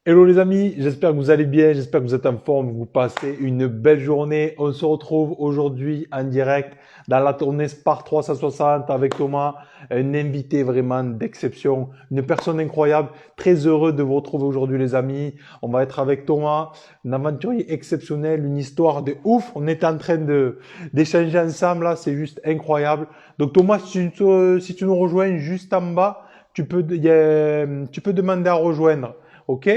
Hello les amis, j'espère que vous allez bien, j'espère que vous êtes en forme, que vous passez une belle journée. On se retrouve aujourd'hui en direct dans la tournée Spar 360 avec Thomas, un invité vraiment d'exception, une personne incroyable. Très heureux de vous retrouver aujourd'hui les amis. On va être avec Thomas, un aventurier exceptionnel, une histoire de ouf. On est en train de d'échanger ensemble là, c'est juste incroyable. Donc Thomas, si tu nous rejoins juste en bas, tu peux demander à rejoindre. OK?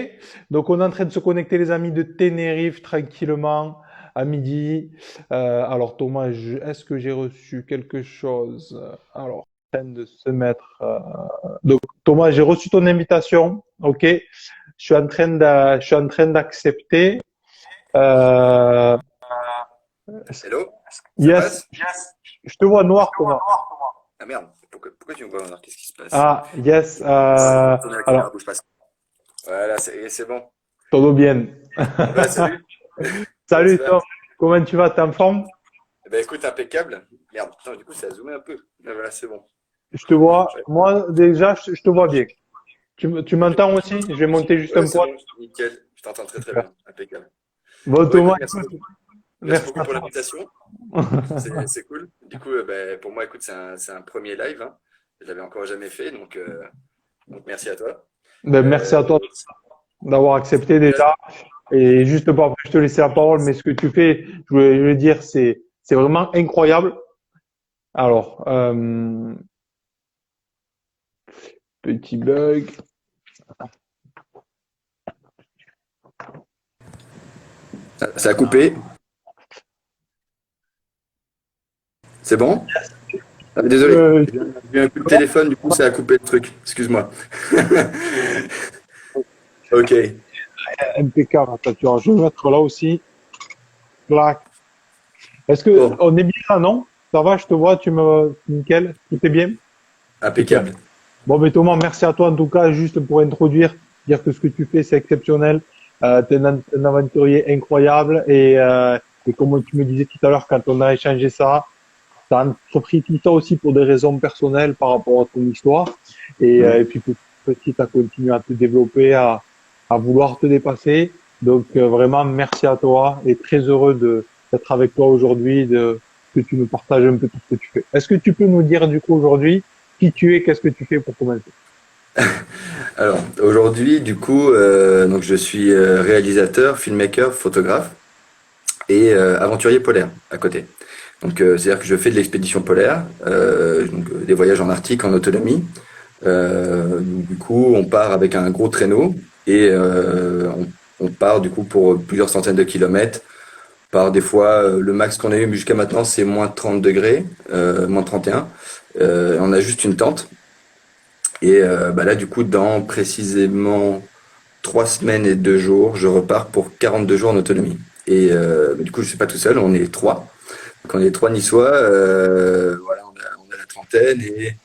Donc, on est en train de se connecter, les amis, de Tenerife, tranquillement, à midi. Alors, Thomas, est-ce que j'ai reçu quelque chose? Alors, en train de se mettre. Donc, Thomas, j'ai reçu ton invitation. OK? Je suis en train d'accepter. Euh, Hello, ça yes, passe? je te vois noir, Thomas. Ah merde, pourquoi tu me vois? Alors, qu'est-ce qui se passe? Ah, yes. Tourner la caméra, Alors, bouge pas. Voilà, c'est bon. todo bien. Ouais, salut, comment tu Salut, vas? Tom. Comment tu vas? T'es en forme? Eh ben écoute, impeccable. Merde, putain, du coup, ça a zoomé un peu. Ah, voilà, c'est bon. Je te vois. Ouais, Moi, déjà, je te vois bien. Tu m'entends aussi? Je vais monter juste ouais, un c'est poil. bon, nickel. Je t'entends très très Super. bien, impeccable. Bon, Bon, Thomas, écoute, merci écoute, beaucoup. Merci merci beaucoup à pour toi. l'invitation. C'est cool. Du coup, ben, pour moi, écoute, c'est un premier live, hein. Je l'avais encore jamais fait, donc merci à toi. Ben, merci à Euh, toi d'avoir accepté déjà, déjà. Et juste pour après, je te laisser la parole, mais ce que tu fais, je voulais dire, c'est vraiment incroyable. Alors, petit bug. ça a coupé. C'est bon? Ah, désolé, Euh, j'ai eu un coup de téléphone, du coup ça a coupé le truc. Excuse-moi. Ok. impeccable. Attends, tu vois, je vais mettre là aussi. Clac. Est-ce que Bon, on est bien là, non? Ça va, je te vois, nickel, tout est bien? Super. impeccable. Bon, mais Thomas, merci à toi en tout cas, juste pour introduire, dire que ce que tu fais, c'est exceptionnel. Tu es un aventurier incroyable et comme tu me disais tout à l'heure quand on a échangé ça, tu as entrepris tout ça aussi pour des raisons personnelles par rapport à ton histoire et Mhm. puis petit à continuer à te développer, à vouloir te dépasser. Donc vraiment, merci à toi et très heureux d'être avec toi aujourd'hui, de que tu nous partages un peu tout ce que tu fais. Est-ce que tu peux nous dire du coup aujourd'hui qui tu es, qu'est-ce que tu fais pour commencer? Alors, aujourd'hui, du coup, donc je suis réalisateur, filmmaker, photographe et aventurier polaire à côté. Donc, c'est-à-dire que je fais de l'expédition polaire, des voyages en Arctique en autonomie. Du coup, on part avec un gros traîneau et on part du coup pour plusieurs centaines de kilomètres. Par des fois, le max qu'on a eu jusqu'à maintenant, c'est moins 30 degrés, moins 31. On a juste une tente. Et bah là, du coup, dans précisément 3 semaines et 2 jours, je repars pour 42 jours en autonomie. Et du coup, je suis pas tout seul, on est trois. Donc, on est trois niçois. Voilà, on a la trentaine et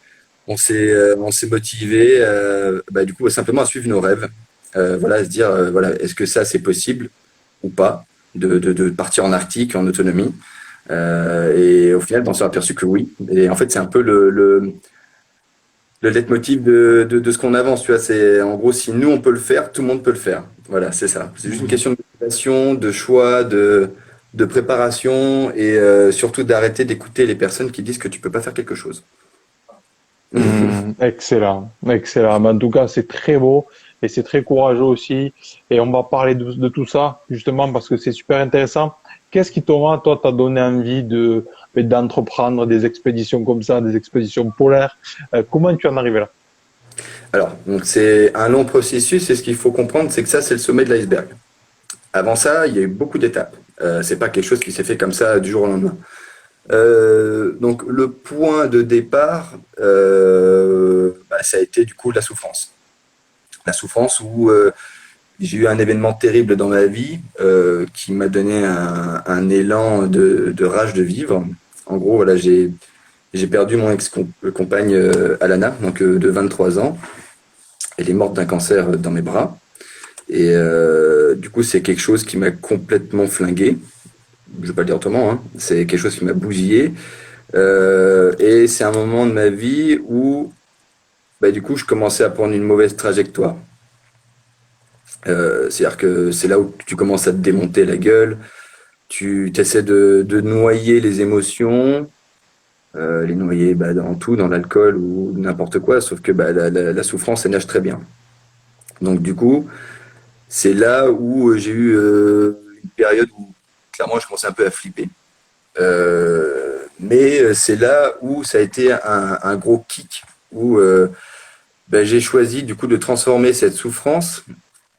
on s'est motivé, bah, du coup, simplement à suivre nos rêves. Voilà, à se dire, voilà, est-ce que ça, c'est possible ou pas de partir en Arctique en autonomie. Et au final, on s'est aperçu que oui. Et en fait, c'est un peu le leitmotiv de ce qu'on avance. Tu vois, c'est en gros, si nous on peut le faire, tout le monde peut le faire. Voilà, c'est ça. C'est juste une question de motivation, de choix, de préparation et surtout d'arrêter d'écouter les personnes qui disent que tu peux pas faire quelque chose. Excellent, excellent. Mais en tout cas, c'est très beau et c'est très courageux aussi. Et on va parler de tout ça justement parce que c'est super intéressant. Qu'est-ce qui toi, t'a donné envie d'entreprendre des expéditions comme ça, des expéditions polaires? Comment tu en es arrivé là? Alors, donc c'est un long processus et ce qu'il faut comprendre, c'est que ça, c'est le sommet de l'iceberg. Avant ça, il y a eu beaucoup d'étapes. C'est pas quelque chose qui s'est fait comme ça du jour au lendemain. Donc le point de départ, bah, ça a été du coup la souffrance. La souffrance où j'ai eu un événement terrible dans ma vie qui m'a donné un élan de rage de vivre. En gros, voilà, j'ai perdu mon ex-compagne Alana, donc de 23 ans. Elle est morte d'un cancer dans mes bras. Et du coup, c'est quelque chose qui m'a complètement flingué. Je ne vais pas le dire autrement, hein. C'est quelque chose qui m'a bousillé. Et c'est un moment de ma vie où, bah, du coup, je commençais à prendre une mauvaise trajectoire. C'est-à-dire que c'est là où tu commences à te démonter la gueule, tu essaies de noyer les émotions, les noyer bah, dans tout, dans l'alcool ou n'importe quoi, sauf que bah, la souffrance, elle nage très bien. Donc du coup, c'est là où j'ai eu une période où clairement je commençais un peu à flipper. Mais c'est là où ça a été un gros kick, où ben, j'ai choisi du coup de transformer cette souffrance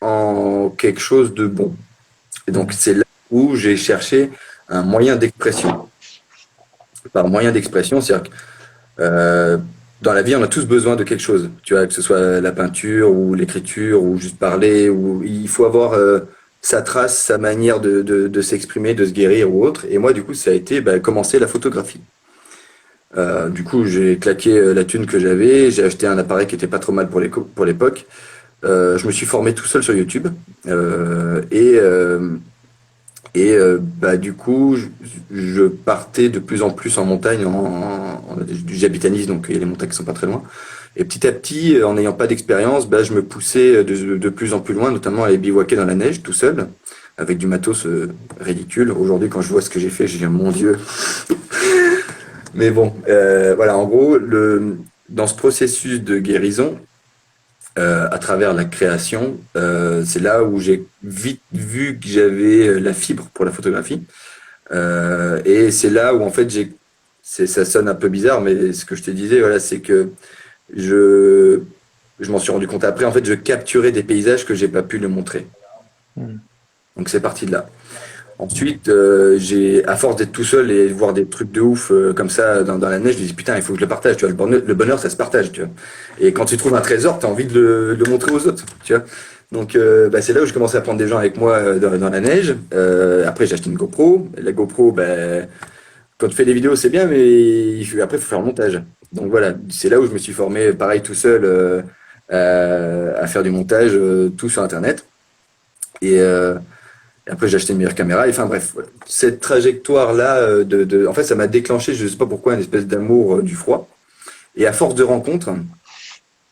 en quelque chose de bon. Et donc Mhm. c'est là où j'ai cherché un moyen d'expression. Par moyen d'expression, c'est-à-dire que dans la vie, on a tous besoin de quelque chose. Tu vois, que ce soit la peinture ou l'écriture ou juste parler, ou il faut avoir sa trace, sa manière de s'exprimer, de se guérir ou autre. Et moi, du coup, ça a été bah, commencer la photographie. Du coup, j'ai claqué la thune que j'avais, j'ai acheté un appareil qui était pas trop mal pour l'époque. Je me suis formé tout seul sur YouTube euh, et euh, bah du coup, je partais de plus en plus en montagne. J'habite à Nice, donc il y a les montagnes qui sont pas très loin. Et petit à petit, en n'ayant pas d'expérience, bah, je me poussais de plus en plus loin, notamment à aller bivouaquer dans la neige tout seul, avec du matos ridicule. Aujourd'hui, quand je vois ce que j'ai fait, je dis mon Dieu. Mais bon, voilà, en gros, dans ce processus de guérison, à travers la création, c'est là où j'ai vite vu que j'avais la fibre pour la photographie. Et c'est là où en fait ça sonne un peu bizarre, mais ce que je te disais, voilà, c'est que je, je m'en suis rendu compte après. En fait, je capturais des paysages que j'ai pas pu le montrer. Mhm. Donc c'est parti de là. Ensuite, à force d'être tout seul et de voir des trucs de ouf comme ça dans la neige, je me dis putain, il faut que je le partage. Tu vois, le bonheur, ça se partage. Tu vois. Et quand tu trouves un trésor, tu as envie de le montrer aux autres. Tu vois. Donc, bah, c'est là où je commençais à prendre des gens avec moi dans la neige. Après, j'ai acheté une GoPro. Et la GoPro, bah, quand tu fais des vidéos, c'est bien, mais après, il faut faire le montage. Donc voilà, c'est là où je me suis formé, pareil, tout seul, à faire du montage, tout sur Internet. Et, et après, j'ai acheté une meilleure caméra. Et enfin bref, voilà. Cette trajectoire-là, en fait, ça m'a déclenché, je ne sais pas pourquoi, une espèce d'amour du froid. Et à force de rencontres,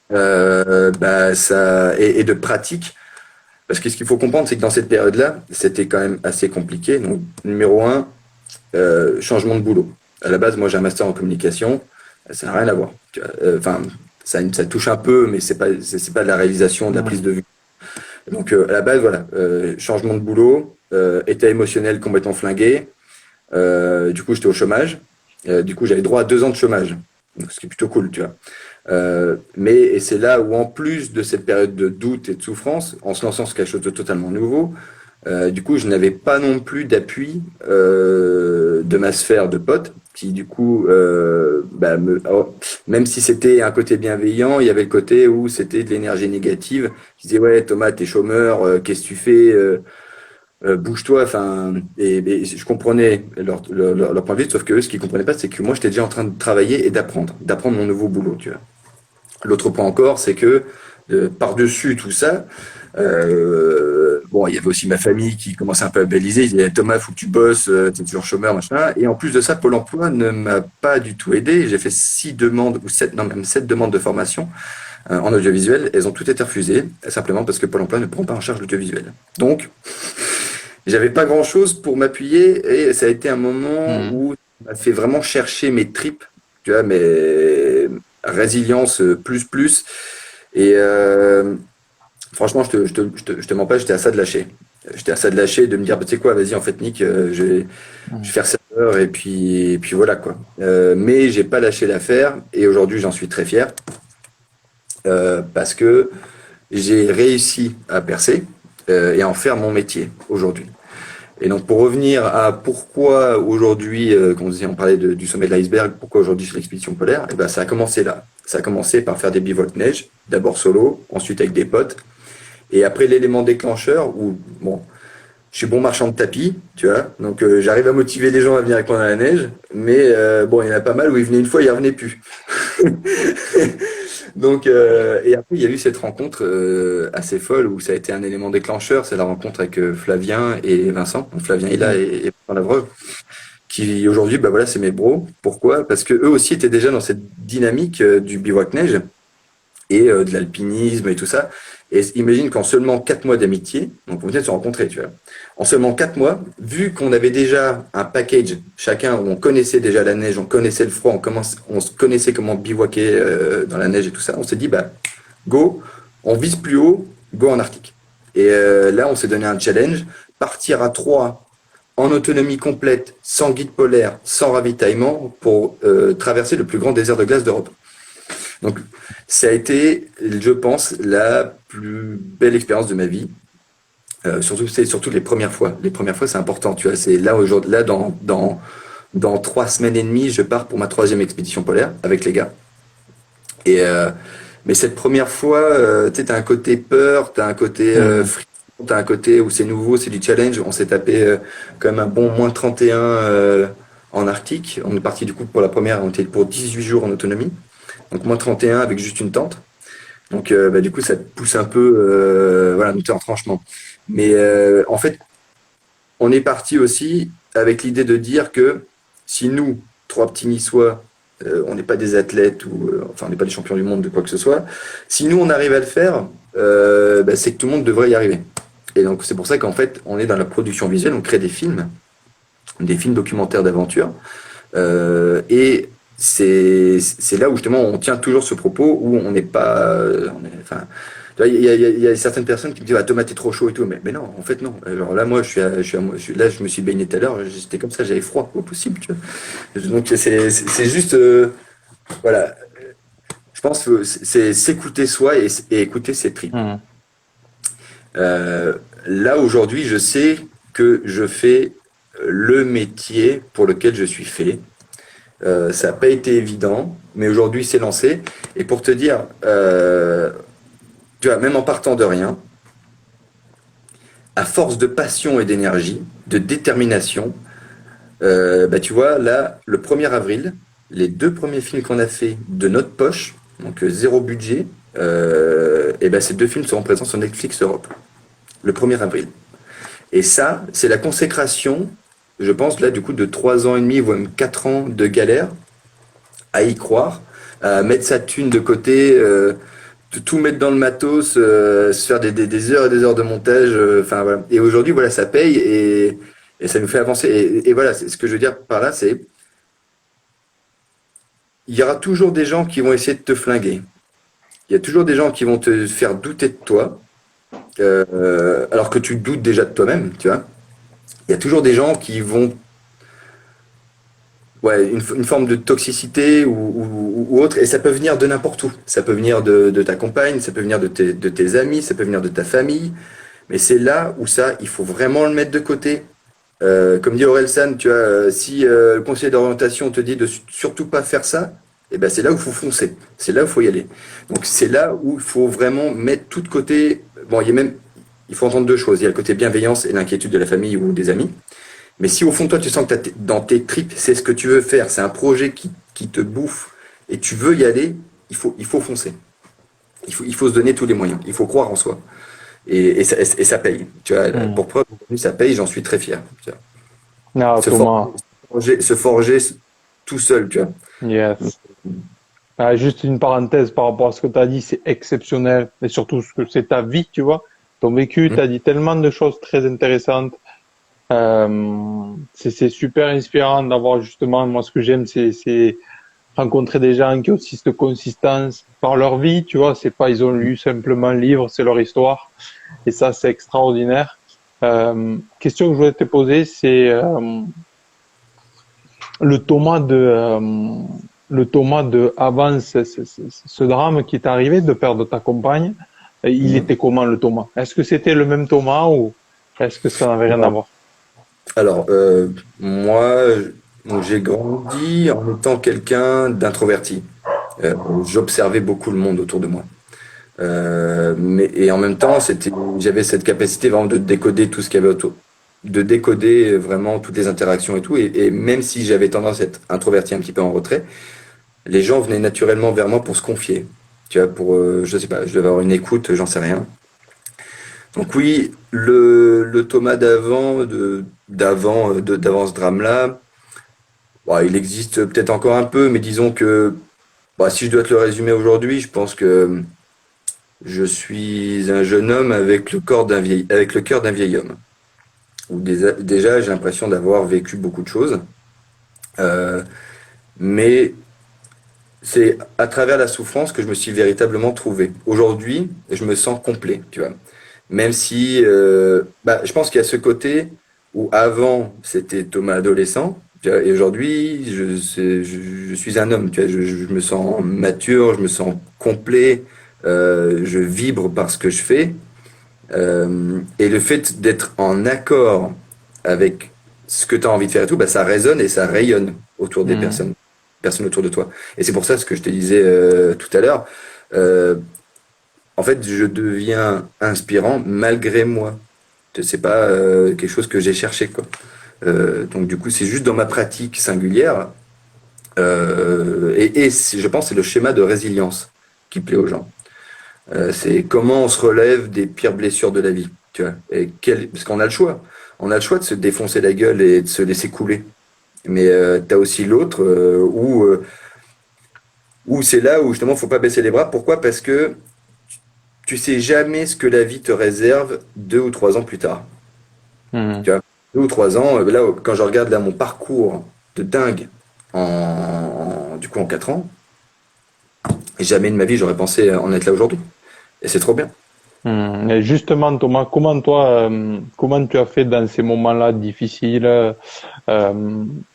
bah, et de pratiques, parce que ce qu'il faut comprendre, c'est que dans cette période-là, c'était quand même assez compliqué. Donc, numéro un, changement de boulot. À la base, moi, j'ai un master en communication. Ça n'a rien à voir. Enfin, ça touche un peu, mais c'est pas de la réalisation, de la Ouais. prise de vue. Donc, à la base, voilà, changement de boulot, état émotionnel complètement flingué. Du coup, j'étais au chômage. Du coup, j'avais droit à 2 ans de chômage. Donc, ce qui est plutôt cool, tu vois. Et c'est là où, en plus de cette période de doute et de souffrance, en se lançant sur quelque chose de totalement nouveau, du coup, je n'avais pas non plus d'appui de ma sphère de potes, qui du coup, bah, même si c'était un côté bienveillant, il y avait le côté où c'était de l'énergie négative. Qui disait ouais, Thomas, t'es chômeur, qu'est-ce que tu fais? Bouge-toi. Enfin, et je comprenais leur point de vue, sauf que eux, ce qu'ils comprenaient pas, c'est que moi, j'étais déjà en train de travailler et d'apprendre mon nouveau boulot, tu vois. L'autre point encore, c'est que par-dessus tout ça, bon, il y avait aussi ma famille qui commençait un peu à baliser. Ils disaient Thomas, faut que tu bosses, t'es toujours chômeur, machin. Et en plus de ça, Pôle Emploi ne m'a pas du tout aidé. J'ai fait 6 demandes ou 7, non même 7 demandes de formation en audiovisuel. Elles ont toutes été refusées, simplement parce que Pôle Emploi ne prend pas en charge l'audiovisuel. Donc, j'avais pas grand-chose pour m'appuyer et ça a été un moment Mhm. où ça m'a fait vraiment chercher mes tripes, tu vois, mes résilience plus. Et franchement, je te mens pas, j'étais à ça de lâcher. J'étais à ça de lâcher, de me dire, bah, tu sais quoi, vas-y, en fait, Nick, je vais Mhm. faire serveur et puis voilà quoi. Mais j'ai pas lâché l'affaire et aujourd'hui, j'en suis très fier parce que j'ai réussi à percer et à en faire mon métier aujourd'hui. Et donc pour revenir à pourquoi aujourd'hui, on parlait du sommet de l'iceberg, pourquoi aujourd'hui je fais l'expédition polaire, et ben ça a commencé là. Ça a commencé par faire des bivouacs neige, d'abord solo, ensuite avec des potes, et après l'élément déclencheur où bon, je suis bon marchand de tapis, tu vois, donc j'arrive à motiver les gens à venir avec moi dans la neige, mais bon, il y en a pas mal où ils venaient une fois, ils revenaient plus. Donc, et après, il y a eu cette rencontre assez folle où ça a été un élément déclencheur. C'est la rencontre avec Flavien et Vincent. Donc, Flavien Hilla Mhm. et Vincent Lavreux, qui aujourd'hui, bah voilà, c'est mes bros. Pourquoi? Parce que eux aussi étaient déjà dans cette dynamique du bivouac neige. et de l'alpinisme et tout ça. Et imagine qu'en seulement 4 mois d'amitié, donc on vient de se rencontrer, tu vois, en seulement 4 mois, vu qu'on avait déjà un package chacun où on connaissait déjà la neige, on connaissait le froid, on se connaissait comment bivouaquer dans la neige et tout ça, on s'est dit, bah, go, on vise plus haut, go en Arctique. Et là, on s'est donné un challenge, partir à 3 en autonomie complète, sans guide polaire, sans ravitaillement, pour traverser le plus grand désert de glace d'Europe. Donc, ça a été, je pense, la plus belle expérience de ma vie. Surtout les premières fois. Les premières fois, c'est important. Tu vois, c'est là aujourd'hui, là dans 3 semaines et demie, je pars pour ma 3e expédition polaire avec les gars. Et mais cette première fois, tu sais, t'as un côté peur, t'as un côté Hmm. frisson, t'as un côté où c'est nouveau, c'est du challenge. On s'est tapé quand même un bon -31 en Arctique. On est parti du coup pour la première, on était pour 18 jours en autonomie. Donc -31 avec juste une tente. Donc bah, du coup, ça te pousse un peu, voilà, nous t'es en tranchement. Mais en fait, on est parti aussi avec l'idée de dire que si nous, 3 petits Niçois, on n'est pas des athlètes ou enfin on n'est pas des champions du monde de quoi que ce soit, si nous on arrive à le faire, bah, c'est que tout le monde devrait y arriver. Et donc c'est pour ça qu'en fait on est dans la production visuelle, on crée des films documentaires d'aventure, et c'est là où justement on tient toujours ce propos où on n'est pas, enfin, tu vois, il y a certaines personnes qui me disent ah, Thomas t'es trop chaud et tout, mais non, en fait non. Alors là moi là je me suis baigné tout à l'heure, j'étais comme ça, j'avais froid au possible, tu vois. Donc c'est juste voilà, je pense que c'est s'écouter soi et écouter ses tripes. Hmm. Là aujourd'hui je sais que je fais le métier pour lequel je suis fait. Ça n'a pas été évident, mais aujourd'hui c'est lancé. Et pour te dire, tu vois, même en partant de rien, à force de passion et d'énergie, de détermination, bah, tu vois, là, le 1er avril, les 2 premiers films qu'on a fait de notre poche, donc zéro budget, et ben ces 2 films seront présents sur Netflix Europe, le 1er avril. Et ça, c'est la consécration, je pense, là, du coup, de 3 ans et demi, voire même 4 ans de galère à y croire, à mettre sa thune de côté, tout mettre dans le matos, se faire des heures et des heures de montage. Enfin voilà. Et aujourd'hui, voilà, ça paye et ça nous fait avancer. Et voilà, ce que je veux dire par là, c'est il y aura toujours des gens qui vont essayer de te flinguer. Il y a toujours des gens qui vont te faire douter de toi, alors que tu doutes déjà de toi-même, tu vois. Il y a toujours des gens qui vont ouais, une forme de toxicité ou autre, et ça peut venir de n'importe où. Ça peut venir de ta compagne, ça peut venir de tes amis, ça peut venir de ta famille, mais c'est là où ça, il faut vraiment le mettre de côté. Comme dit Orelsan, tu vois, si le conseiller d'orientation te dit de surtout pas faire ça, eh ben c'est là où il faut foncer, c'est là où il faut y aller. Donc c'est là où il faut vraiment mettre tout de côté. Bon, il faut entendre 2 choses. Il y a le côté bienveillance et l'inquiétude de la famille ou des amis. Mais si au fond de toi tu sens que dans tes tripes, c'est ce que tu veux faire, c'est un projet qui te bouffe et tu veux y aller, il faut foncer. Il faut se donner tous les moyens. Il faut croire en soi. Et ça paye. Tu vois, Hmm. pour preuve, ça paye, j'en suis très fier. Tu vois. Ah, Se Thomas, se forger tout seul, tu vois. yes. Ah, juste une parenthèse par rapport à ce que tu as dit, c'est exceptionnel. Et surtout, ce que c'est ta vie, tu vois. Ton vécu, tu as dit tellement de choses très intéressantes. C'est super inspirant d'avoir justement, moi, ce que j'aime, c'est rencontrer des gens qui ont aussi cette consistance par leur vie, tu vois. C'est pas, ils ont lu simplement le livre, c'est leur histoire. Et ça, c'est extraordinaire. Question que je voulais te poser, c'est le Thomas de le Thomas de avant ce drame qui est arrivé de perdre ta compagne. Il Mhm. était comment le Thomas? Est-ce que c'était le même Thomas ou est-ce que ça n'avait rien à Non. voir? Alors, moi, donc, j'ai grandi en étant quelqu'un d'introverti. J'observais beaucoup le monde autour de moi. Et en même temps, j'avais cette capacité vraiment de décoder tout ce qu'il y avait autour, de décoder vraiment toutes les interactions et tout. Et même si j'avais tendance à être introverti un petit peu en retrait, les gens venaient naturellement vers moi pour se confier. Tu vois, je sais pas, je devais avoir une écoute, j'en sais rien. Donc oui, le Thomas d'avant ce drame-là, bon, il existe peut-être encore un peu, mais disons que, bah, si je dois te le résumer aujourd'hui, je pense que je suis un jeune homme avec avec le cœur d'un vieil homme. Où déjà, j'ai l'impression d'avoir vécu beaucoup de choses. Euh, mais c'est à travers la souffrance que je me suis véritablement trouvé. Aujourd'hui, je me sens complet, tu vois. Même si, je pense qu'il y a ce côté où avant c'était Thomas adolescent, tu vois, et aujourd'hui je suis un homme, tu vois. Je me sens mature, je me sens complet, je vibre par ce que je fais, et le fait d'être en accord avec ce que tu as envie de faire et tout, bah, ça résonne et ça rayonne autour des Hmm. personnes autour de toi. Et c'est pour ça ce que je te disais tout à l'heure. euh, En fait, je deviens inspirant malgré moi. C'est pas quelque chose que j'ai cherché, quoi. Donc du coup, c'est juste dans ma pratique singulière. Je pense que c'est le schéma de résilience qui plaît aux gens. C'est comment on se relève des pires blessures de la vie. Tu vois. Parce qu'on a le choix. On a le choix de se défoncer la gueule et de se laisser couler. Mais tu as aussi l'autre où c'est là où justement faut pas baisser les bras. Pourquoi? Parce que tu sais jamais ce que la vie te réserve 2 ou 3 ans plus tard. Hmm. Tu vois, 2 ou 3 ans, là, quand je regarde là mon parcours de dingue du coup en 4 ans, jamais de ma vie j'aurais pensé en être là aujourd'hui. Et c'est trop bien. Hmm. Et justement, Thomas, comment tu as fait dans ces moments-là difficiles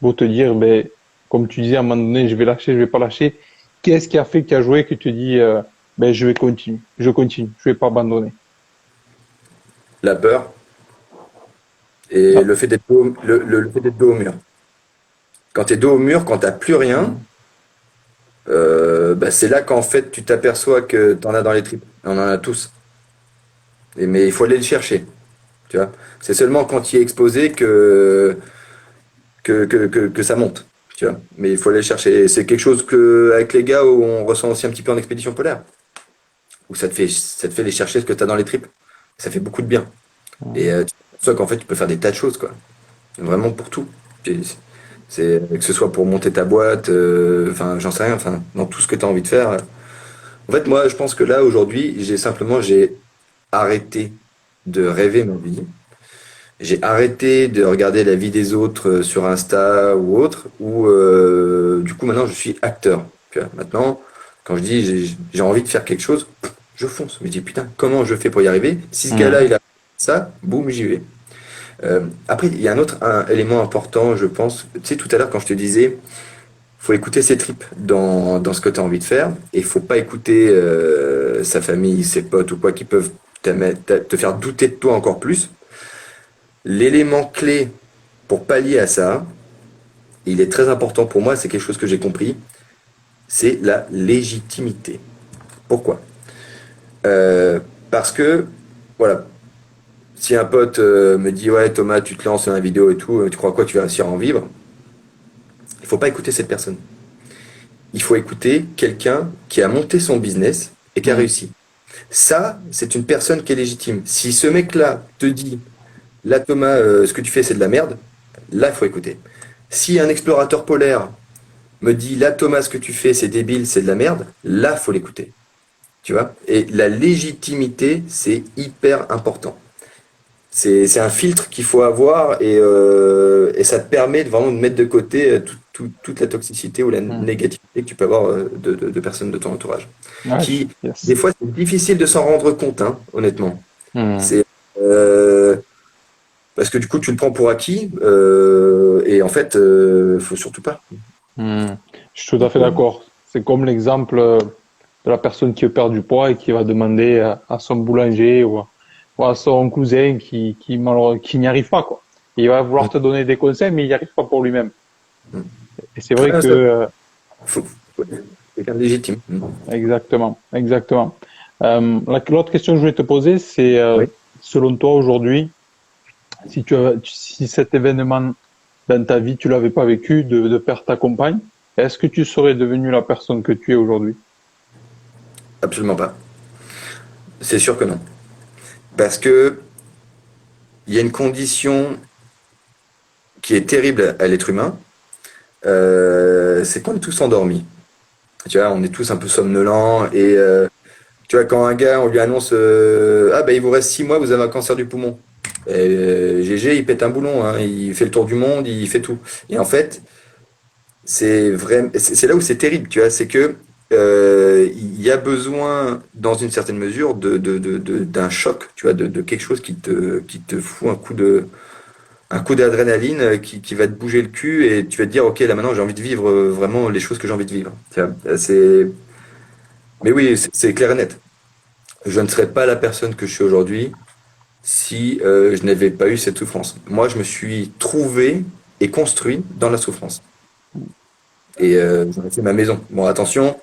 pour te dire, ben, comme tu disais, à un moment donné, je vais lâcher, je vais pas lâcher. Qu'est-ce qui a fait, qui a joué, que tu dis, ben, je continue, je vais pas abandonner. La peur et Ah. le fait d'être le fait d'être dos au mur. Quand tu es dos au mur, quand t'as plus rien, Hmm. c'est là qu'en fait tu t'aperçois que tu en as dans les tripes. On en a tous. Mais il faut aller le chercher. Tu vois. C'est seulement quand tu y es exposé que ça monte. Tu vois. Mais il faut aller le chercher. C'est quelque chose que, avec les gars, où on ressent aussi un petit peu en expédition polaire. Où ça te fait aller chercher ce que tu as dans les tripes. Ça fait beaucoup de bien. Et Hmm. tu vois qu'en fait, tu peux faire des tas de choses, quoi. Vraiment pour tout. Que ce soit pour monter ta boîte, enfin, j'en sais rien, enfin, dans tout ce que tu as envie de faire. En fait, moi, je pense que là, aujourd'hui, j'ai arrêté de rêver ma vie. J'ai arrêté de regarder la vie des autres sur Insta ou autre, ou du coup maintenant je suis acteur. Tu vois. Maintenant, quand je dis j'ai envie de faire quelque chose, je fonce. Je me dis putain, comment je fais pour y arriver? Si ce gars-là Hmm. il a ça, boum, j'y vais. Après, il y a un élément important, je pense. Tu sais, tout à l'heure quand je te disais, faut écouter ses tripes dans ce que tu as envie de faire, et il faut pas écouter sa famille, ses potes ou quoi qui peuvent te faire douter de toi encore plus. L'élément clé pour pallier à ça, il est très important pour moi, c'est quelque chose que j'ai compris, c'est la légitimité. Pourquoi? Euh, Parce que, voilà, si un pote me dit ouais Thomas, tu te lances dans la vidéo et tout, tu crois quoi, tu vas réussir à en vivre? Il faut pas écouter cette personne. Il faut écouter quelqu'un qui a monté son business et qui a Hmm. réussi. Ça, c'est une personne qui est légitime. Si ce mec-là te dit là Thomas, ce que tu fais c'est de la merde, là il faut écouter. Si un explorateur polaire me dit là Thomas ce que tu fais c'est débile, c'est de la merde, là faut l'écouter. Tu vois. Et la légitimité c'est hyper important. C'est un filtre qu'il faut avoir et ça te permet de vraiment de mettre de côté toute la toxicité ou la Hmm. négativité que tu peux avoir de personnes de ton entourage. Ouais, Qui, des yes. fois, c'est difficile de s'en rendre compte, hein, honnêtement. Hmm. C'est parce que du coup, tu le prends pour acquis et en fait, faut surtout pas. Hmm. Je suis tout à Donc, fait d'accord. C'est comme l'exemple de la personne qui perd du poids et qui va demander à son boulanger ou à son cousin qui n'y arrive pas, quoi. Il va vouloir te donner des conseils, mais il n'y arrive pas pour lui-même. Et c'est vrai ah, que, ça, faut, faut être quelqu'un de légitime. exactement, exactement. L'autre question que je voulais te poser, c'est, Oui. selon toi aujourd'hui, si cet événement dans ta vie, tu l'avais pas vécu, de perdre ta compagne, est-ce que tu serais devenu la personne que tu es aujourd'hui? Absolument pas. C'est sûr que non. Parce que il y a une condition qui est terrible à l'être humain, c'est qu'on est tous endormis. Tu vois, on est tous un peu somnolents et Tu vois, quand un gars, on lui annonce, ah ben il vous reste 6 mois, vous avez un cancer du poumon. Et, GG, il pète un boulon, hein, il fait le tour du monde, il fait tout. Et en fait, c'est vrai, c'est là où c'est terrible, tu vois, c'est que il y a besoin, dans une certaine mesure, d'un choc, tu vois, de quelque chose qui te fout un coup d'adrénaline qui va te bouger le cul et tu vas te dire, ok, là maintenant j'ai envie de vivre vraiment les choses que j'ai envie de vivre. Tu vois, mais oui, c'est clair et net. Je ne serais pas la personne que je suis aujourd'hui si je n'avais pas eu cette souffrance. Moi, je me suis trouvé et construit dans la souffrance. Et j'en ai fait ma maison. Bon, attention,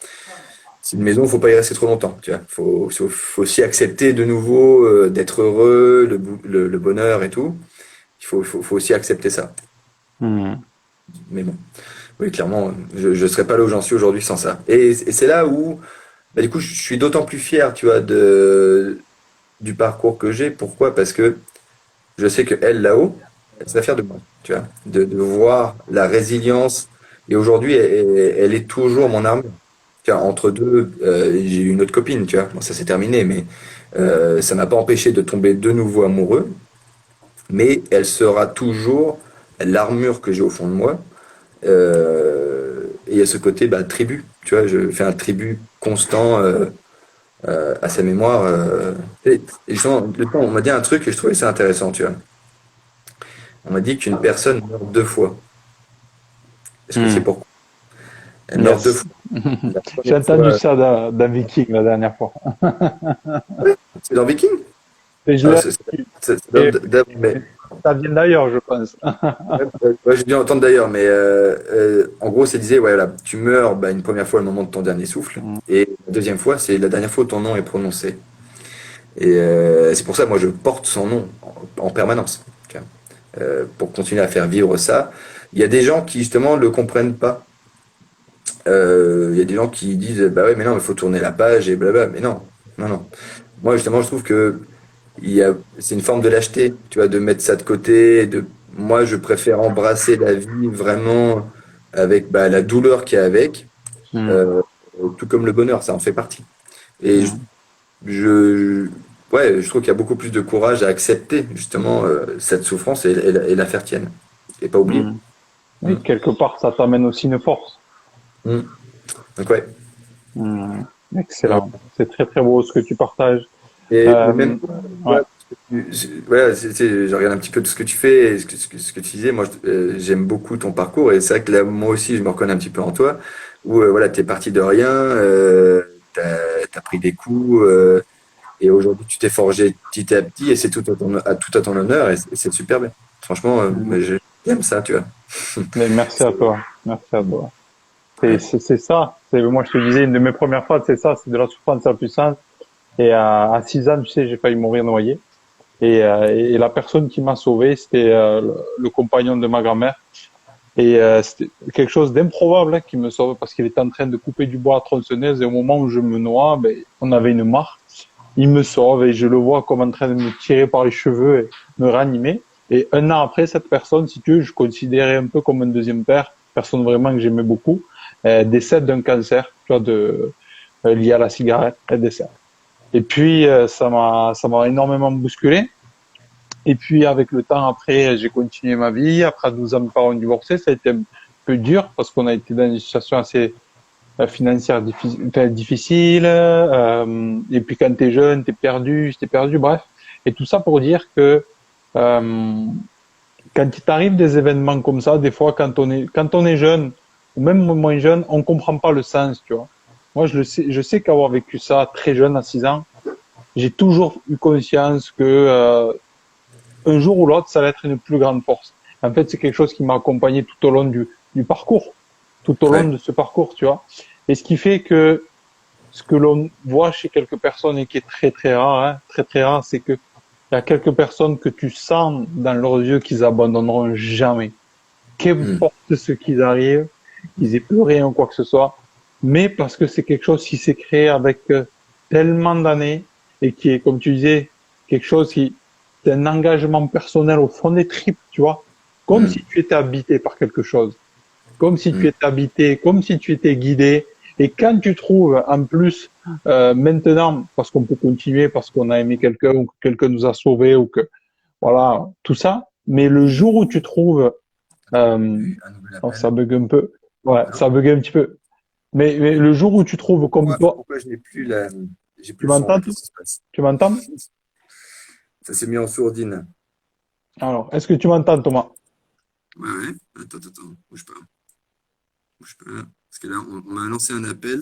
c'est une maison, faut pas y rester trop longtemps. Tu vois, faut aussi accepter de nouveau d'être heureux, le bonheur et tout. Faut aussi accepter ça. Mhm. Mais bon, oui, clairement, je serais pas là où j'en suis aujourd'hui sans ça. Et c'est là où, bah, du coup, je suis d'autant plus fier, tu vois, du parcours que j'ai. Pourquoi? Parce que je sais que elle, là-haut, elle serait fière de moi, tu vois, de voir la résilience. Et aujourd'hui, elle est toujours mon arme. Tu vois, entre deux, j'ai eu une autre copine, tu vois. Bon, ça s'est terminé, mais ça m'a pas empêché de tomber de nouveau amoureux. Mais elle sera toujours l'armure que j'ai au fond de moi. Et il y a ce côté bah, tribu, tu vois, je fais un tribut constant à sa mémoire. Et justement, on m'a dit un truc et je trouvais ça intéressant, tu vois. On m'a dit qu'une personne meurt 2 fois. Est-ce que c'est Mhm. pourquoi? Elle meurt deux Yes. fois. La J'ai première entendu fois, ça d'un Viking la dernière fois. c'est dans Viking? Et je Ah, l'ai c'est et mais ça vient d'ailleurs, je pense. ouais, j'ai dû entendre d'ailleurs, mais en gros, ça disait, ouais, voilà, tu meurs bah, une première fois au moment de ton dernier souffle, Mhm. et la deuxième fois, c'est la dernière fois où ton nom est prononcé. Et c'est pour ça, moi, je porte son nom en permanence, tu vois, pour continuer à faire vivre ça. Il y a des gens qui, justement, le comprennent pas. Il y a des gens qui disent, bah ouais, mais non, il faut tourner la page et blabla. Mais non, non, non. Moi, justement, je trouve que c'est une forme de lâcheté, tu vois, de mettre ça de côté. Moi, je préfère embrasser la vie vraiment avec bah, la douleur qu'il y a avec, Mhm. euh, tout comme le bonheur, ça en fait partie. Et Mhm. je- ouais, je trouve qu'il y a beaucoup plus de courage à accepter justement cette souffrance et la faire tienne, et pas oublier. Mhm. Mm. Et quelque part, ça t'amène aussi une force. Mm. Donc ouais. Mhm. Ouais. Excellent. C'est très très beau ce que tu partages. Mais même toi, tu Ouais. vois, voilà, je regarde un petit peu tout ce que tu fais, et ce que tu disais. Moi, j'aime beaucoup ton parcours et c'est vrai que là, moi aussi, je me reconnais un petit peu en toi, où voilà, t'es parti de rien, t'as pris des coups, et aujourd'hui, tu t'es forgé petit à petit et c'est tout à ton honneur et c'est super bien. Franchement, Mhm. j'aime ça, tu vois. Mais merci à C'est- toi. Merci à toi. ouais. C'est ça. Moi, je te disais, une de mes premières phrases, c'est ça, c'est de la souffrance la puissance. Et à 6 ans, tu sais, j'ai failli mourir noyé. Et la personne qui m'a sauvé, c'était le compagnon de ma grand-mère. Et c'était quelque chose d'improbable hein, qui me sauve parce qu'il était en train de couper du bois à tronçonneuse. Et au moment où je me noie, ben, on avait une mare. Il me sauve et je le vois comme en train de me tirer par les cheveux et me ranimer. Et un an après, cette personne, si tu veux, je considérais un peu comme un deuxième père, personne vraiment que j'aimais beaucoup, décède d'un cancer, tu vois, lié à la cigarette, elle décède. Et puis, ça m'a énormément bousculé. Et puis, avec le temps, après, j'ai continué ma vie. Après 12 ans, mes parents ont divorcé. Ça a été un peu dur parce qu'on a été dans une situation assez financière difficile. Et puis, quand t'es jeune, t'es perdu, bref. Et tout ça pour dire que euh, quand il t'arrive des événements comme ça, des fois, quand on est jeune, ou même moins jeune, on comprend pas le sens, tu vois. Moi, je sais qu'avoir vécu ça très jeune, à 6 ans, j'ai toujours eu conscience que un jour ou l'autre, ça va être une plus grande force. En fait, c'est quelque chose qui m'a accompagné tout au long du parcours, tout au long Ouais. de ce parcours, tu vois. Et ce qui fait que ce que l'on voit chez quelques personnes et qui est très très rare, hein, très très rare, c'est que il y a quelques personnes que tu sens dans leurs yeux qu'ils abandonneront jamais. Mm. Qu'importe ce qu'ils arrivent, qu'ils aient pleuré ou quoi que ce soit, mais parce que c'est quelque chose qui s'est créé avec tellement d'années et qui est, comme tu disais, quelque chose qui est un engagement personnel au fond des tripes, tu vois, comme Mm. si tu étais habité par quelque chose, comme si tu Mm. étais habité, comme si tu étais guidé, Et quand tu trouves en plus maintenant, parce qu'on peut continuer, parce qu'on a aimé quelqu'un ou que quelqu'un nous a sauvés ou que voilà tout ça, mais le jour où tu trouves, Oui, un nouvel oh, ça appel. bug un peu, ouais, Allô? ça bug un petit peu. Mais le jour où tu trouves comme toi, Pourquoi je n'ai plus j'ai tu plus le son là, m'entends, qu'est-ce qui se passe? tu m'entends? Ça s'est mis en sourdine. Alors, est-ce que tu m'entends, Thomas? Ouais, ouais. Attends, bouge pas. Parce que là, on m'a lancé un appel.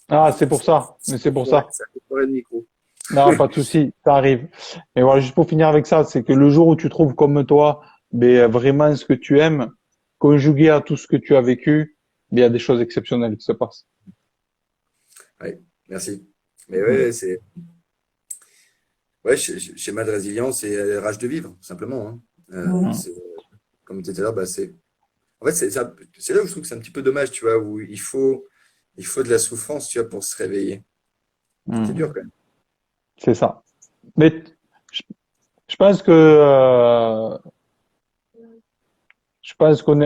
Ah, c'est pour ça, mais c'est pour ça. Ça a foiré le micro. Non, pas de souci, ça arrive. Mais voilà, juste pour finir avec ça, c'est que le jour où tu trouves comme toi, ben, vraiment ce que tu aimes, conjugué à tout ce que tu as vécu, ben, il y a des choses exceptionnelles qui se passent. Ouais, merci. Mais Mm. ouais, ouais, schéma de résilience et rage de vivre, simplement, hein. Mm. C'est, comme tu disais là, bah, en fait, c'est là où je trouve que c'est un petit peu dommage, tu vois, où il faut de la souffrance, tu vois, pour se réveiller. C'est dur Mm. quand même. C'est ça. Mais je, je pense que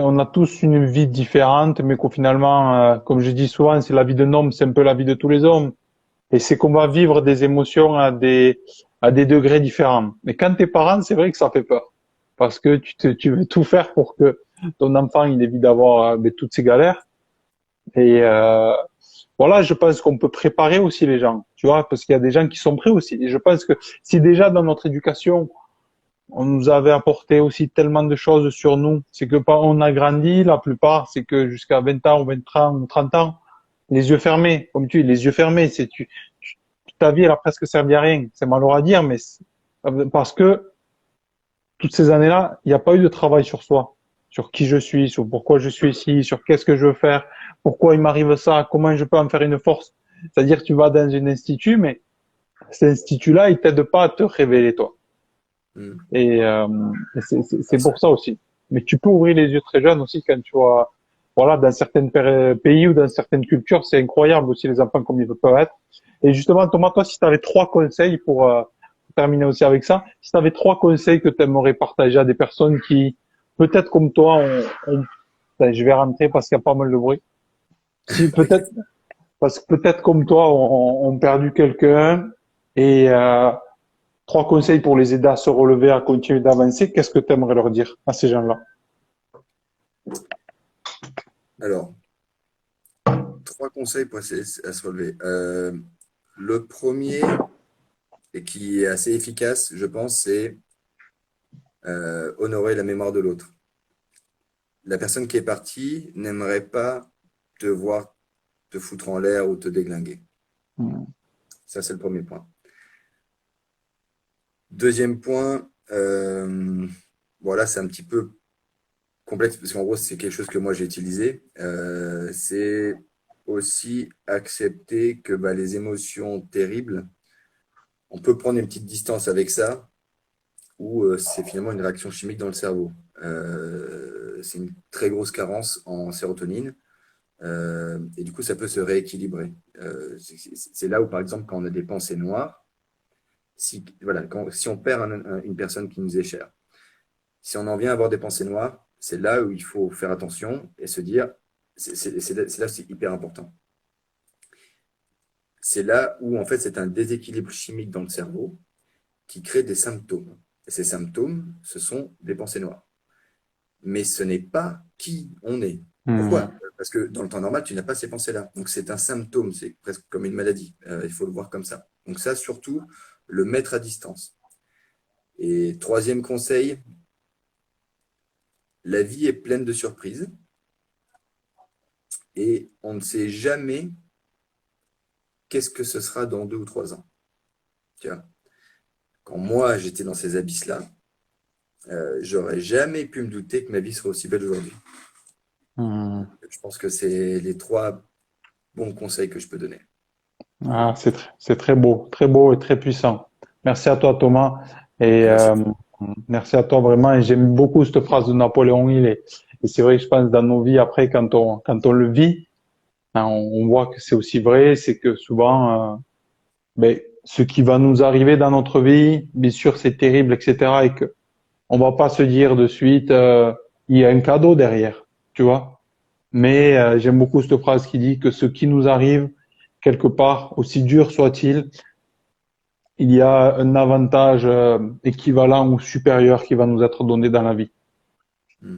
on a tous une vie différente, mais qu'au finalement, comme je dis souvent, c'est la vie d'un homme, c'est un peu la vie de tous les hommes. Et c'est qu'on va vivre des émotions à des degrés différents. Mais quand t'es parent, c'est vrai que ça fait peur. Parce que tu veux tout faire pour que ton enfant, il évite d'avoir toutes ces galères. Et voilà, je pense qu'on peut préparer aussi les gens, tu vois, parce qu'il y a des gens qui sont prêts aussi. Et je pense que si déjà dans notre éducation, on nous avait apporté aussi tellement de choses sur nous, c'est que quand on a grandi, la plupart, c'est que jusqu'à 20 ans ou 20 ans ou 30 ans, les yeux fermés, comme tu dis, les yeux fermés, ta vie, elle a presque servi à rien. C'est malheureux à dire, mais parce que toutes ces années-là, il n'y a pas eu de travail sur soi, sur qui je suis, sur pourquoi je suis ici, sur qu'est-ce que je veux faire, pourquoi il m'arrive ça, comment je peux en faire une force. C'est-à-dire, tu vas dans un institut, mais cet institut-là, il t'aide pas à te révéler toi. Mm. Et, Ouais, c'est pour ça aussi. Mais tu peux ouvrir les yeux très jeune aussi quand tu vois, voilà, dans certains pays ou dans certaines cultures, c'est incroyable aussi les enfants comme ils peuvent être. Et justement, Thomas, toi, si tu avais trois conseils pour terminer aussi avec ça, si tu avais trois conseils que tu aimerais partager à des personnes qui, peut-être comme toi, Attends, je vais rentrer parce qu'il y a pas mal de bruit. Si peut-être, t'inquiète. parce que peut-être comme toi, on perdu quelqu'un et trois conseils pour les aider à se relever, à continuer d'avancer, qu'est-ce que tu aimerais leur dire à ces gens-là? Alors, trois conseils pour essayer à se relever. Le premier, et qui est assez efficace, je pense, c'est honorer la mémoire de l'autre. La personne qui est partie n'aimerait pas te voir te foutre en l'air ou te déglinguer. Hmm. Ça, c'est le premier point. Deuxième point, voilà, c'est un petit peu complexe parce qu'en gros, c'est quelque chose que moi j'ai utilisé. C'est aussi accepter que bah, les émotions terribles, on peut prendre une petite distance avec ça, ou c'est finalement une réaction chimique dans le cerveau. C'est une très grosse carence en sérotonine. Et du coup, ça peut se rééquilibrer. C'est là où, par exemple, quand on a des pensées noires, si on perd une personne qui nous est chère, si on en vient à avoir des pensées noires, c'est là où il faut faire attention et se dire, c'est là où c'est hyper important. C'est là où, en fait, c'est un déséquilibre chimique dans le cerveau qui crée des symptômes. Et ces symptômes, ce sont des pensées noires. Mais ce n'est pas qui on est. Hmm. Pourquoi? Parce que dans le temps normal, tu n'as pas ces pensées-là. Donc c'est un symptôme, c'est presque comme une maladie. Il faut le voir comme ça. Donc ça, surtout, le mettre à distance. Et troisième conseil, la vie est pleine de surprises et on ne sait jamais qu'est-ce que ce sera dans 2 ou 3 ans. Tu vois, quand moi j'étais dans ces abysses-là, j'aurais jamais pu me douter que ma vie serait aussi belle aujourd'hui. Hmm. Je pense que c'est les trois bons conseils que je peux donner. Ah, c'est très beau et très puissant. Merci à toi, Thomas. Et Et merci. merci à toi vraiment. Et j'aime beaucoup cette phrase de Napoléon Hill. Et c'est vrai que je pense dans nos vies, après, quand on le vit, hein, on voit que c'est aussi vrai. C'est que souvent, ben, ce qui va nous arriver dans notre vie, bien sûr, c'est terrible, etc. Et que on va pas se dire de suite, il y a un cadeau derrière, tu vois. Mais j'aime beaucoup cette phrase qui dit que ce qui nous arrive, quelque part, aussi dur soit-il, il y a un avantage équivalent ou supérieur qui va nous être donné dans la vie. Hmm.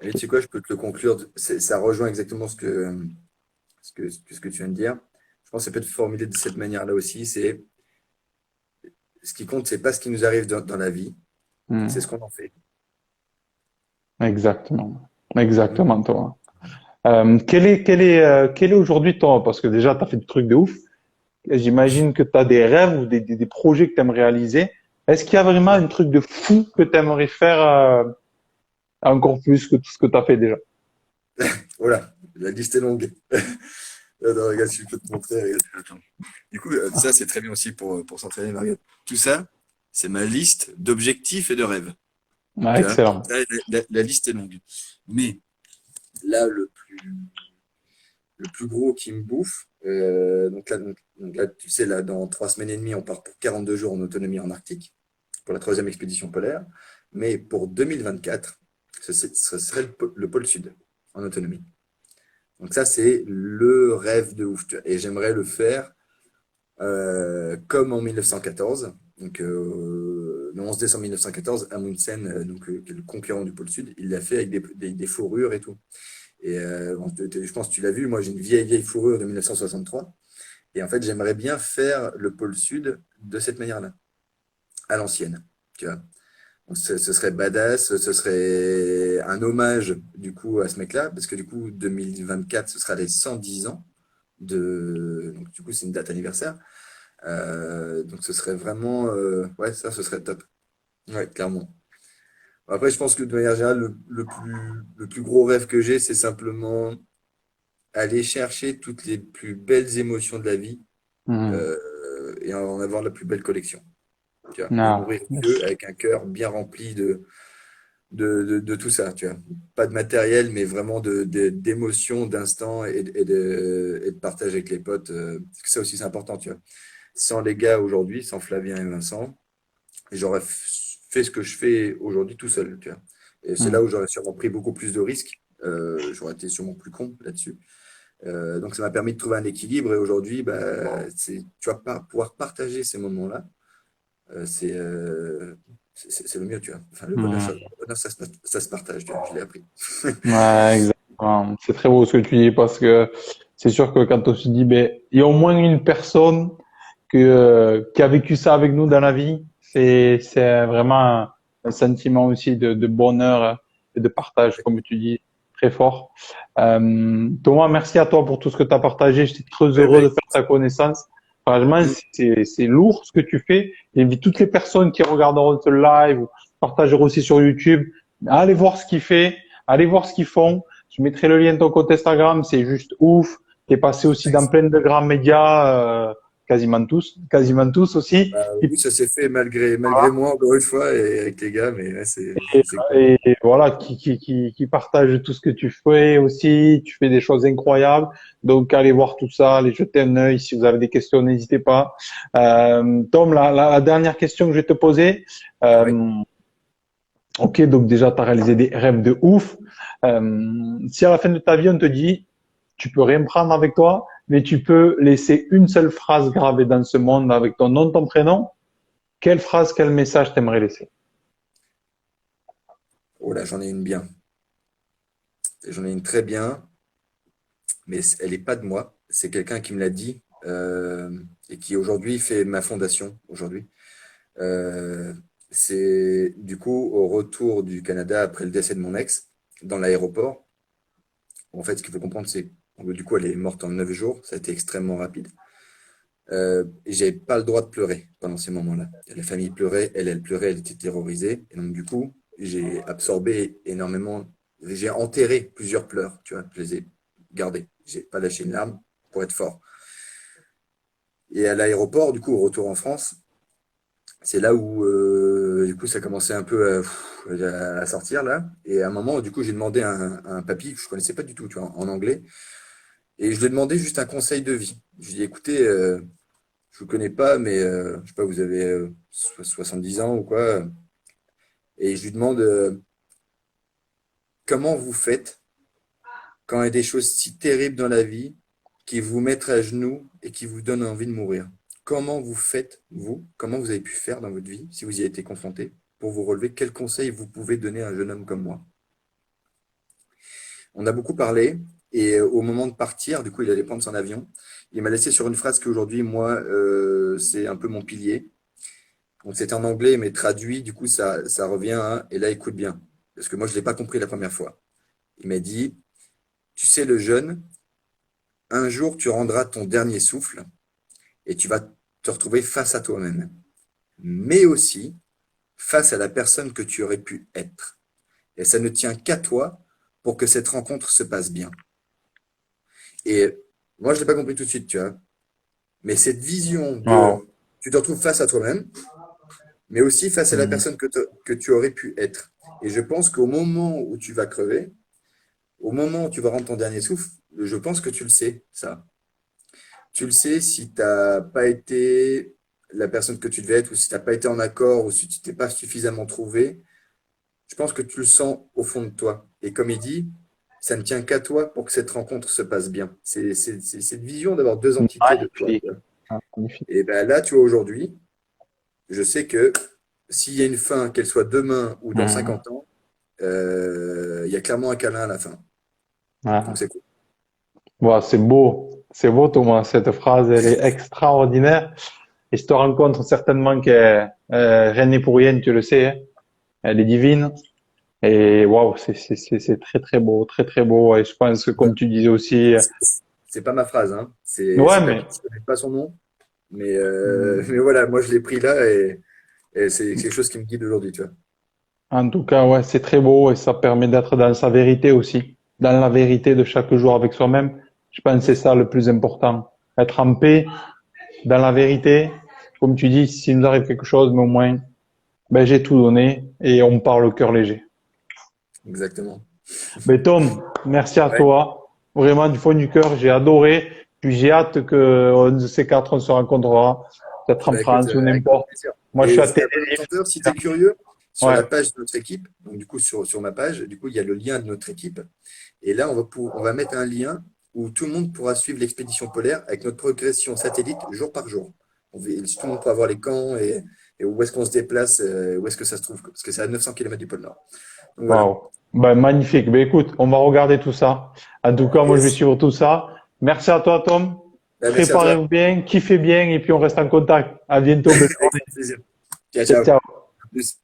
Et tu sais quoi, je peux te le conclure. Ça rejoint exactement ce que tu viens de dire. Je pense que ça peut être formulé de cette manière-là aussi. C'est ce qui compte, c'est pas ce qui nous arrive dans la vie, c'est ce Hmm. qu'on en fait. Exactement. Hmm. Exactement, toi. Quel est aujourd'hui ton, parce que déjà, tu as fait des trucs de ouf. J'imagine que tu as des rêves ou des projets que tu aimes réaliser. Est-ce qu'il y a vraiment Ouais. un truc de fou que tu aimerais faire encore plus que tout ce que tu as fait déjà? Voilà, la liste est longue. Non, regarde, si je peux te montrer. Regarde, attends. Du coup, ça, c'est très bien aussi pour s'entraîner, Mario. Tout ça, c'est ma liste d'objectifs et de rêves. Ah, Tu vois? excellent. Là, la liste est longue. Mais là, le plus gros qui me bouffe, donc là, tu sais, là, dans 3 semaines et demie, on part pour 42 jours en autonomie en Arctique, pour la troisième expédition polaire. Mais pour 2024, ce serait le pôle Sud en autonomie. Donc ça, c'est le rêve de ouf, tu vois. Et j'aimerais le faire comme en 1914. Donc, le 11 décembre 1914, Amundsen, qui est le conquérant du pôle Sud, il l'a fait avec des fourrures et tout. Et bon, je pense que tu l'as vu, moi j'ai une vieille fourrure de 1963. Et en fait, j'aimerais bien faire le pôle Sud de cette manière-là, à l'ancienne. Tu vois. Donc, ce serait badass, ce serait un hommage du coup à ce mec-là, parce que du coup, 2024, ce sera les 110 ans donc du coup, c'est une date anniversaire. Donc ce serait vraiment, ouais, ça, ce serait top. Ouais, clairement. Après, je pense que de manière générale, le plus gros rêve que j'ai, c'est simplement aller chercher toutes les plus belles émotions de la vie Hmm. et en avoir la plus belle collection. Tu vois, et Ah, mourir vieux avec un cœur bien rempli de tout ça. Tu vois. Pas de matériel, mais vraiment d'émotions, d'instants et de partage avec les potes. Parce que ça aussi, c'est important. Tu vois. Sans les gars aujourd'hui, sans Flavien et Vincent, j'aurais fait ce que je fais aujourd'hui tout seul. Tu vois. Et c'est là hmm. où j'aurais sûrement pris beaucoup plus de risques. J'aurais été sûrement plus con là-dessus. Donc, ça m'a permis de trouver un équilibre et aujourd'hui, bah, tu vas pas pouvoir partager ces moments-là. Euh, c'est euh, c'est le mieux, tu vois. Enfin, Hmm. le bonheur, ça se partage, tu vois. Je l'ai appris. Ouais, exactement. C'est très beau ce que tu dis parce que c'est sûr que quand on se dit, ben, il y a au moins une personne qui a vécu ça avec nous dans la vie, c'est vraiment un sentiment aussi de bonheur et de partage, comme tu dis, très fort. Thomas, merci à toi pour tout ce que tu as partagé. J'étais très Ouais, bah, heureux de faire ta connaissance. Franchement, mm, c'est lourd ce que tu fais. J'invite toutes les personnes qui regarderont ce live ou partageront aussi sur YouTube à aller voir ce qu'il fait. Allez voir ce qu'ils font. Je mettrai le lien de ton compte Instagram, c'est juste ouf. T'es passé aussi dans thanks. plein de grands médias, quasiment tous aussi. Bah, oui, ça s'est fait malgré moi, encore une fois, et avec les gars, mais ouais, c'est cool. Et voilà, qui partagent tout ce que tu fais aussi. Tu fais des choses incroyables. Donc, allez voir tout ça, allez jeter un œil. Si vous avez des questions, n'hésitez pas. Tom, la dernière question que je vais te poser. Oui. Euh, ok, donc déjà, tu as réalisé des rêves de ouf. Si à la fin de ta vie, on te dit, tu peux rien prendre avec toi, mais tu peux laisser une seule phrase gravée dans ce monde avec ton nom, ton prénom, quelle phrase, quel message t'aimerais laisser? Oh là, j'en ai une bien. J'en ai une très bien, mais elle n'est pas de moi. C'est quelqu'un qui me l'a dit et qui aujourd'hui fait ma fondation aujourd'hui. Euh, c'est du coup au retour du Canada après le décès de mon ex dans l'aéroport. En fait, ce qu'il faut comprendre, c'est que du coup, elle est morte en 9 jours. Ça a été extrêmement rapide. Et j'avais pas le droit de pleurer pendant ces moments-là. La famille pleurait, elle pleurait, elle était terrorisée. Et donc, du coup, j'ai absorbé énormément. J'ai enterré plusieurs pleurs, tu vois. Je les ai gardés. J'ai pas lâché une larme pour être fort. Et à l'aéroport, du coup, au retour en France, c'est là où, du coup, ça commençait un peu à sortir, là. Et à un moment, du coup, j'ai demandé à un papy que je connaissais pas du tout, tu vois, en anglais. Et je lui ai demandé juste un conseil de vie. Je lui ai dit, écoutez, je vous connais pas, mais je sais pas, vous avez 10 ans ou quoi. Et je lui demande comment vous faites quand il y a des choses si terribles dans la vie qui vous mettent à genoux et qui vous donnent envie de mourir. Comment vous faites, vous, comment vous avez pu faire dans votre vie, si vous y avez été confronté, pour vous relever? Quels conseils vous pouvez donner à un jeune homme comme moi? On a beaucoup parlé et au moment de partir, du coup, il allait prendre son avion. Il m'a laissé sur une phrase qu'aujourd'hui, moi, c'est un peu mon pilier. Donc, c'était en anglais, mais traduit, du coup, ça revient à, et là, écoute bien, parce que moi, je ne l'ai pas compris la première fois. Il m'a dit, tu sais, le jeune, un jour, tu rendras ton dernier souffle et tu vas te retrouver face à toi-même, mais aussi face à la personne que tu aurais pu être. Et ça ne tient qu'à toi pour que cette rencontre se passe bien. Et moi, je ne l'ai pas compris tout de suite, tu vois. Mais cette vision de, Wow. tu te retrouves face à toi-même, mais aussi face à la Mhm. personne que tu aurais pu être. Et je pense qu'au moment où tu vas crever, au moment où tu vas rendre ton dernier souffle, je pense que tu le sais, ça. Tu le sais si tu n'as pas été la personne que tu devais être, ou si tu n'as pas été en accord, ou si tu t'es pas suffisamment trouvé. Je pense que tu le sens au fond de toi. Et comme il dit, ça ne tient qu'à toi pour que cette rencontre se passe bien. C'est cette vision d'avoir deux entités de toi, tu Magnifique. vois. Ah, magnifique. Et ben là, tu vois, aujourd'hui, je sais que s'il y a une fin, qu'elle soit demain ou dans Mhm. 50 ans, il y a clairement un câlin à la fin. Donc Ah. c'est cool. Wow, c'est beau. C'est beau, Thomas. Cette phrase, elle est extraordinaire. Et je te rencontre certainement que rien n'est pour rien, tu le sais, hein. Elle est divine. Et waouh, c'est très, très beau, très, très beau. Et je pense que, comme tu disais aussi, C'est pas ma phrase, hein. ouais, C'est mais quelqu'un, je connais pas son nom, mais, hmm, mais voilà, moi je l'ai pris là et c'est quelque chose qui me guide aujourd'hui, tu vois. en tout cas, ouais, c'est très beau et ça permet d'être dans sa vérité aussi, dans la vérité de chaque jour avec soi-même. Je pense que c'est ça le plus important. Être en paix, dans la vérité. Comme tu dis, s'il nous arrive quelque chose, mais au moins, ben, j'ai tout donné et on part le cœur léger. Exactement. Mais Tom, merci à Ouais, toi. Vraiment du fond du cœur, j'ai adoré. Puis j'ai hâte que un de ces quatre, on se rencontrera, peut-être en bah écoute, France ou avec grand n'importe. plaisir. Moi, je Et suis à juste à bon Tenerife. entendeur, si tu es curieux, sur Ouais. la page de notre équipe, donc du coup sur ma page, du coup il y a le lien de notre équipe. Et là, on va mettre un lien où tout le monde pourra suivre l'expédition polaire avec notre progression satellite jour par jour. Tout le monde pourra voir les camps et où est-ce qu'on se déplace, où est-ce que ça se trouve, parce que c'est à 900 km du pôle Nord. Donc voilà. Waouh. Ben, magnifique. Ben, écoute, on va regarder tout ça. En tout cas, moi, je vais Yes. suivre tout ça. Merci à toi, Tom. Bah, merci à toi. Préparez-vous bien, kiffez bien et puis on reste en contact. À bientôt. Belle Avec journée. grand plaisir. Ciao, Ciao, ciao. ciao. À plus.